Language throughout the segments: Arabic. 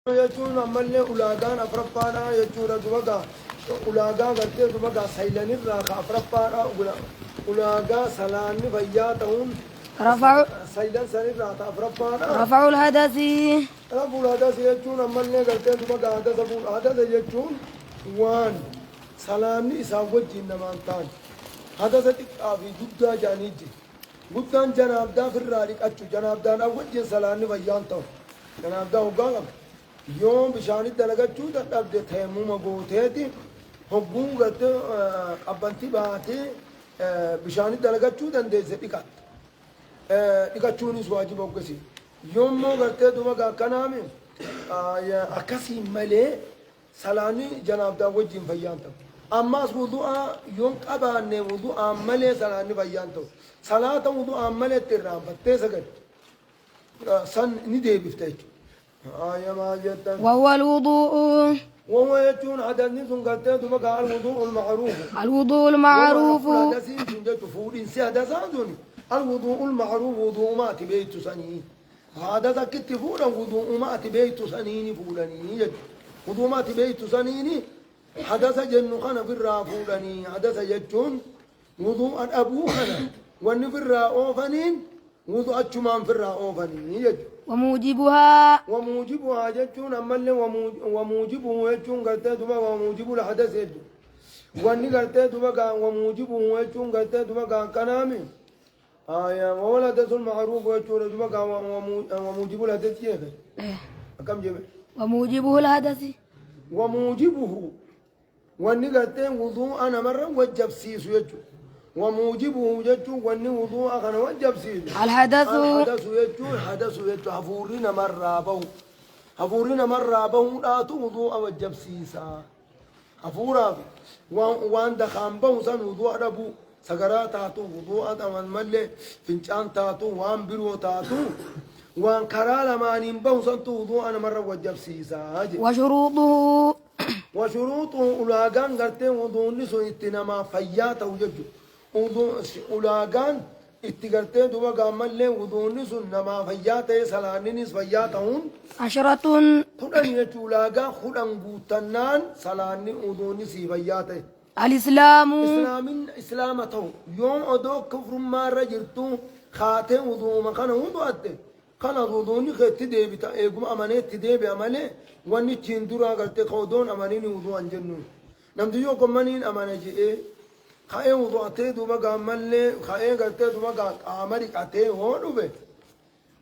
يجون أملي أولادان أفرقانا يجون دوغا أولادا غرتي دوغا سايلاني راخ أفرقانا أولادا سلاني فياتهم رفعوا سايلان ساني راخ أفرقانا رفعوا الحدث رفعوا الحدث يجون أملي غرتي دوغا حدث أبو الحدث يجون وان سلاني إساوة جنمان تان حدث تقافي جدا جانيجي قدان جناب دا في الرارق أجو جناب دا أول جن سلاني فيانتهم جناب دا وقالم يوم بشاني دلقة جودا تبدأ تيموما قوتيتي هبون قد أبنتي باتي بشاني دلقة جودا ديزي ديكات ديكات شونيس واجب وقسي يوم مو قرتي دوما كنامي أكسي ملي سلاني جناب دا وجين فيانتو أما وضوء يوم قباني وضوء ملي سلاني فيانتو صلاة وضوء ملي ترام بتسجد سن ندي بفتيجو وهو الوضوء وهو يجون عدد نسون قلتين ثم قال الوضوء المعروف الوضوء المعروف الوضوء المعروف وضوء ما تبيت سنين هذا ذكرت فولا وضوء ما تبيت سنين فولاني وضوء ما تبيت سنين حدث جن خنا في الرافولاني حدث يجون وضوء أبو خنا وان في الرافولانين وضوء أجمان في الرافولاني يجون وموجبها جتون أما اللي وموجبه يجون قلت دبا وموجب الحدث يجون واني قلت دبا وموجبه يجون قلت دبا كلامي وولدت المعروف يجون دبا وموجب الحدث يجون كم جبه وموجبه الحدث وموجبه واني قلت وضوء أنا مرة وجب سيس يجون وموجبه يجو واني وضوء أخنا وجب سيد الحدث حدث يجو حفورين مرة به لا وضوء وجب سيسا حفورا وان دخان به سن وضوء ربو سقرات تاتو وضوء أمان ملي فنجان تاتو وان برو تاتو وان كرال مانين به سن وضوء أنا مرة وجب سيسا وشروطه أولاغان غرتين وضوء نسو اتنما فياته يجو أولاغان اتقرتي دوبا قامل لي وضوني سنما فياتي سلانينيس فياتهون 10 خدن يجو أولاغا خدن قوتنان سلاني وضوني سي فياتي الإسلام إسلامته يوم أدو كفر ما رجرتو خاتي وضو مخانا وضو أدي خانا وضوني خيتي ديبي تا ايقوم أماني تديبي أمالي واني تشندورا قلتي خودون أمانيني وضو أنجنون نمدو يو كمانين أماني جي خايه وضعته دوما قامله خايه قلته دوما قامري قته هون به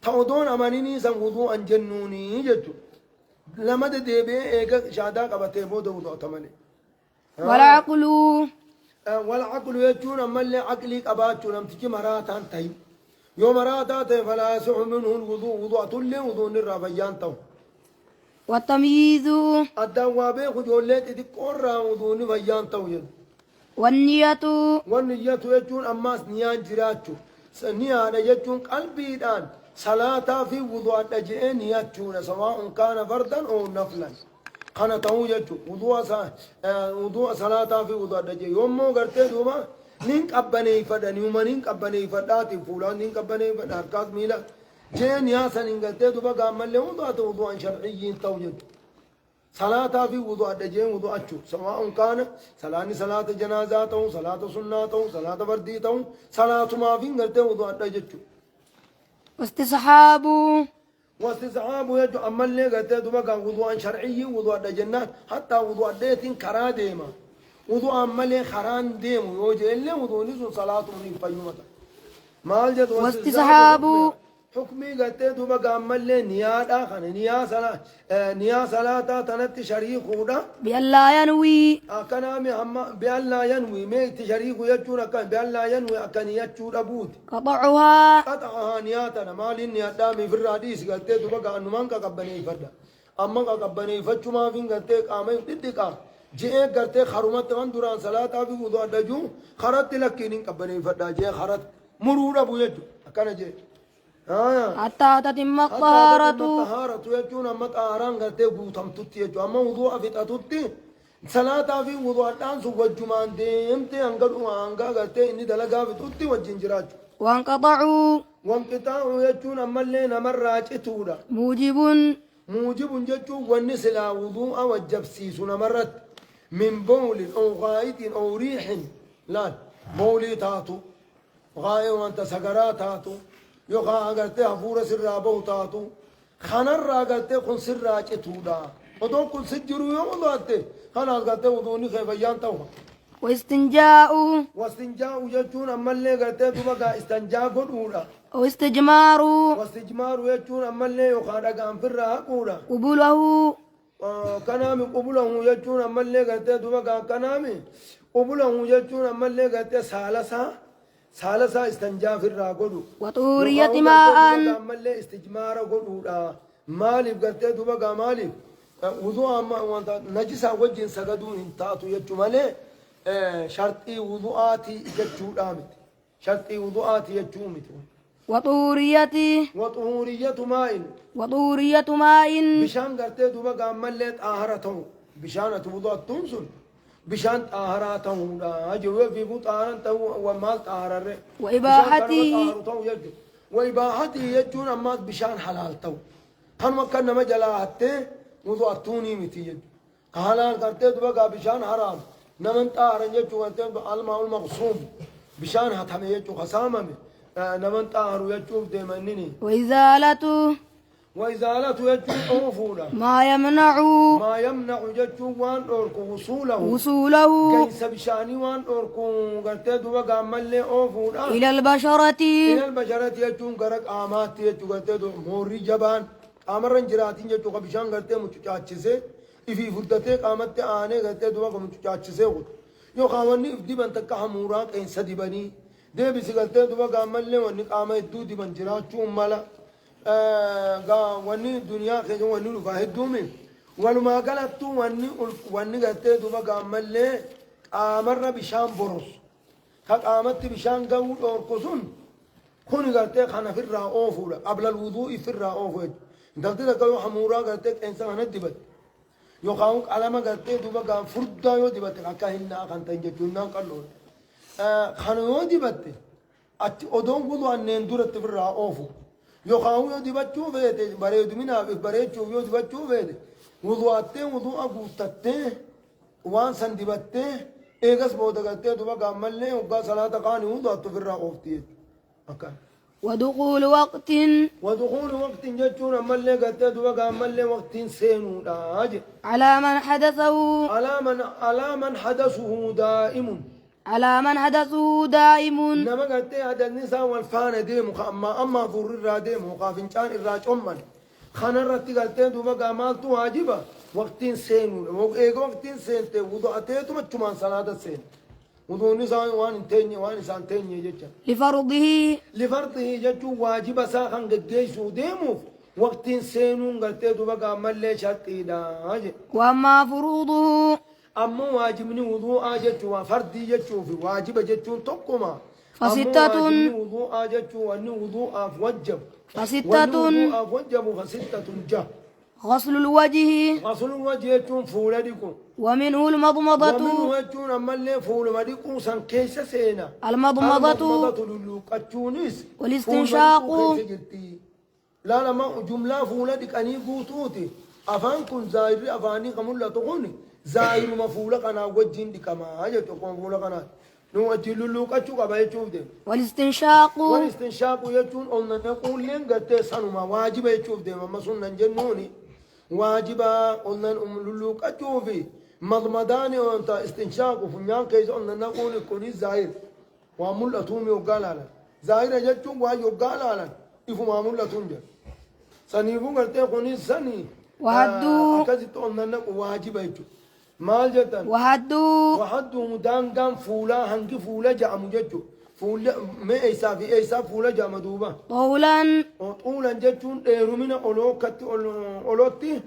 تودون امانيني سن وضوء جنوني جتو لما دبه ايغ شادا قبته بو وضوء تمني والعقل يجون امل عقلي قباچو نمتي مراتان تاي يوم مراتات فلا يصح منه الوضوء وضوء تل وضوء الرفيان تو والتمييز الدوابه خجولت تقرا وضوء فيان تو والنية يجون أماس نيان جراتشو نيان يجون قلبي الآن صلاة في وضوء الأجئين يجون سواء كان فردا أو نفلا خانا تهو يجو وضوء صلاة في وضوء الأجئين يوم مو قرتي دوما نينك أبني فدا نيوما نينك أبني فداتي فولان نينك أبني فدا هركات ميلا جين ياسا نينك قرتي دوما قامل لهم وضوء شرعيين تو يجو صلاة في وضوء الدجين وضوء أشو سواء كان صلاة جنازات أو صلاة سنات أو صلاة فردية أو صلاة ما في غير وضوء الدجين واستصحاب يجو أما اللي قلت دوما وضوء شرعي وضوء الدجنات حتى وضوء الديتين كرا ديما وضوء أما اللي خران ديم يوجد إلا وضوء نسو صلاة من فيومتا مال جد واستصحاب حكمي قلت دوما قامل لي نيادا خان نيا صلاة تنت شريك ودا بأن لا ينوي كلامي هم بأن لا ينوي ميت شريك يجور كان بأن لا ينوي أكن يجور أبوت قطعها نياتنا مال نيادا من في الراديس قلت دوما قانو مانك قبني فدا أما قبني فتشو ما فين قلت قامي تدقا جئ قلت خرمت من دوران صلاة في وضوء دجو خرت لكنين قبني فدا جئ خرت مرور أبو يجو أكن جئ حتى تتم الطهارة يجون أما طهاران قلتي بوتم تتي يجو أما وضوء فتاة تتي صلاة في وضوء الآن سوى الجمان ديمتي أنقا قلتي إني دلقا فتتي والجنجراج وانقطعوا يجون أما اللي نمر راجتودا موجب جتشو والنسلا وضوء والجبسيسون مرت من بول أو غائط أو ريح لا بولي تاتو غاية وانت سقرات تاتو يوخا أغرتي هفورة سرابو تاتو خنر أغرتي خن سراج تودا ودون كل سجرو يوم ضاتي خنا أغرتي وضوني خيفيان توها واستنجاء واستنجاء جتشون أما اللي أغرتي تبقى استنجاء قدولا واستجمار واستجمار يجون أما اللي يخارج عن فرها كورا قبله كنامي قبله يجون أما اللي قلته دوبا كنامي قبله يجون أما اللي قلته سالسا استنجا فرها كورو وطهورية ماء أما اللي استجمار كورو مالي قلته دوبا مالي وضوء أما وانت نجسا وجين سجدون انتاتو يجوا مالي شرطي وضوءاتي يجوا آمد شرطي وضوءاتي يجوا متو وطهورية ماء بشان قرتي دوبا قاملت آهرته بشان تبضع تنسل بشان آهرته أجوا في بوت آهرته ومال آهره وإباحتي يجون أما بشان حلالته هم كان مجلاته وضع توني متيج حلال قرتي دوبا بشان حرام نمن آهرن يجوا قرتي الماء المغصوب بشان حتم يجوا خسامة نمن طاهر يجوب ديمنني وإزالة يجوب أوفولا ما يمنع يجوب وان أوركو وصوله كيس بشاني وان أوركو قرتد وقامل لي أوفولا إلى البشرة يجوب قرق آمات يجوب قرتد موري جبان أمرن جراتين يجوب بشان قرتد مچاچسه إفي فردته قامت آنے قرتد وقا مچاچسه يو خاوني افدي بنتك حمورا كيس دبني دے بھی سگلتے دوبا گامل لے ونی قامہ دو دی بنجرا چون مالا ونی دنیا کے جو ونی لفاہد دو میں ولما قلت تو ونی گلتے دوبا گامل لے قامر بشان بروس قامت بشان قول اور قسن خونی گلتے خانا فر را اوفولا قبل الوضوء فر را اوفولا دلتے لکلو حمورا گلتے انسان ہنت دبت یو خاونک علامہ گلتے دوبا گام فردا یو دبت اکا ہننا خانتا انجا جننا کلو خانو دبته أدون قلوا أن ندرت في الرأوفو يخاو يدبت شو فيده بريد منا بريد شو يدبت شو فيده وضوءته وضوء أقوتته وان سندبته إيجاس بودعته دوبا كمل له وقا صلاة قاني وضوء في الرأوفتي أكان ودخول وقت جتون أمل له قته دوبا كمل له وقت سينو داج على من حدثه نما قلت هذا النساء والفان ديم أما ضر الرادم وقافن كان الراج أمن خان الرتي قلت دوبا قامات واجبة وقتين سين وقتين سين وضعته ثم تمان صلاة السين وضوء النساء وان تاني وان إنسان تاني جتة لفرضه جتة واجبة ساخن قديش وديمه وقتين سينون قلت دوبا قامل لي شرطي دا وأما فروضه أما واجبني وضوء أجتوا وفردي جتوا في واجب جتوا تقوما فستة وضوء أجتوا وأن وضوء أفوجب فستة جه غسل الوجه يجون فولدكم ومنه المضمضة يجون أما اللي فول مدكم سن كيس سينا المضمضة للوقتونيس والاستنشاق لا ما جملة فولدك أني قوتوتي أفان كن زائر أفاني كمل تقولي زائر مفولك أنا وجين دي كما هاي تقول فولك أنا نو أجلو كاتشو كباي تشوف ده والاستنشاق يجون أن نقول لين قد سانوما واجب يشوف ده ما سون نجنوني واجبا أن لولو كاتشوفي مضمضاني وأنت استنشاق وفنيان كيس أن نقول كوني زائر وامول أتومي وقال على زائر يجون واجب وقال على يفهم امول أتومي سنيفو قلت كوني سني وحدو أكذب أن نقول واجب يشوف مال جتن وحدو دان فولا هنگي فولا جامو جتو فولا ما إيسا فولا جام دوبا طولا جتون رومينا أولوتي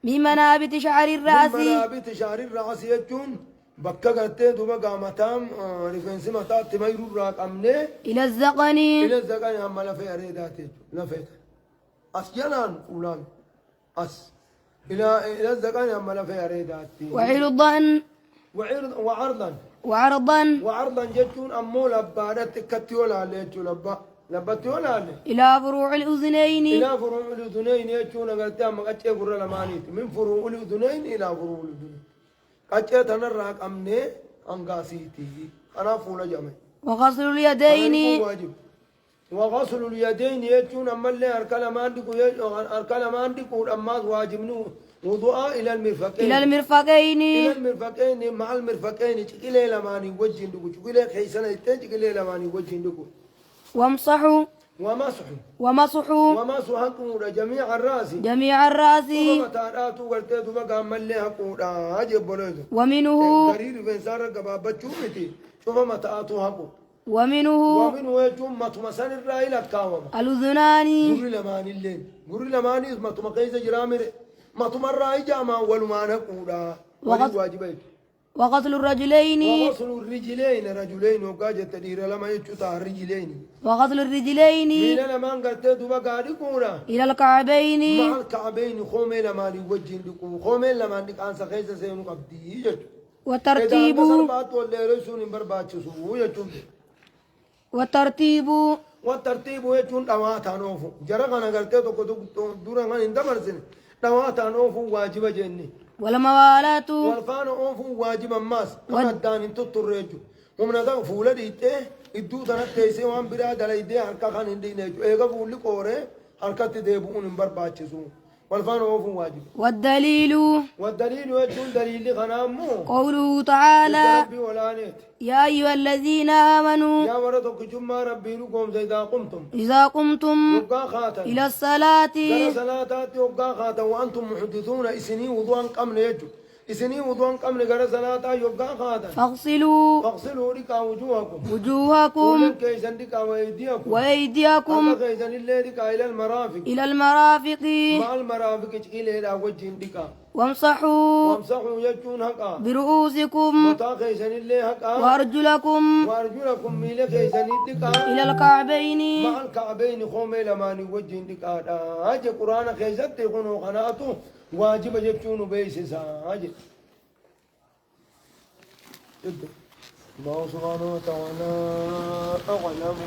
بمنابت شعر الرأس جتون بكا قرتي دوبا قامتام ريفنسي متا تميرو راك أمني إلى الزقن هم لفي أريداتي لفيت أسجلان فولان أس إلى الزكاة هم لا في أريداتي وعرضا جتون أمو لبادة كتيولا ليتو لبا لبتي ولا إلى فروع الأذنين إلى فروع الأذنين يجون قلت أما قتشي قرر لمانيت من فروع الأذنين إلى فروع الأذنين قتشي تنرق أمني أنقاسيتي أنا فول جمع وغسل اليدين واجب وغسل اليدين يجون أما اللي أركل ما عندك أما واجب وضوء إلى المرفقين إلى المرفقين إلى المرفقين مع المرفقين تقلي لماني وجه عندك تقلي خيسنا تقلي لماني وجه عندك وامسحوا ومسحوا ومسحوا ومسحكم جميع الرأس جميع الرأس ومتعاتوا قلتوا بقى ملي حقودا عجب بلوزو ومنه قرير بنسار قبابة شومتي شوف متعاتوا حقو ومنه يجوم متمسن الرأي لكاوما الأذنان قرر لماني اللين قرر لماني متمقيز جرامر متمر رأي جاما والمان حقودا واجبين وغسل الرجلين وغسل الرجلين رجلين وقاجة تدير لما يجوتا الرجلين وغسل الرجلين مين لما قلت دوبا قاعد كورا إلى الكعبين مع الكعبين خومي لما وجه عندكم خومي لما عندك أنسى خيس سينو قبدي والترتيب والترتيب والترتيب يجون دواتا نوفو جرغنا قلت دورا غن اندمرسن دواتا نوفو واجب جني والموالاة والفان اوفو واجب ماس كما دان انتو تريجو ومن ذا فولا ديته ادو تنا تيسي وان برا دلايدي حركه خان اندي نيجو ايغا فولي قوره حركه ديبون برباچسو والفان اوفو واجب والدليل يجون دليل غنامو قوله تعالى ربي ولانيت يا أيها الذين آمنوا يا ورثك جمع ربي لكم إذا قمتم إلى الصلاة يبقى خاتا وأنتم محدثون إسني وضوان قمن يجو إسني وضوان قمن غير صلاة يبقى خاتا فاغسلوا لك وجوهكم كيسن لك وأيديكم كيسن لك إلى المرافق مع المرافق إلى وجه لك وامسحوا يجون هكا برؤوسكم متى كيسن اللي هكا وأرجلكم ميل كيسن لك إلى الكعبين مع الكعبين خومي لماني وجه لك هاجي قرآن كيسن تكونوا قناته واجب يجون بيسسا هاجي الله سبحانه وتعالى أعلم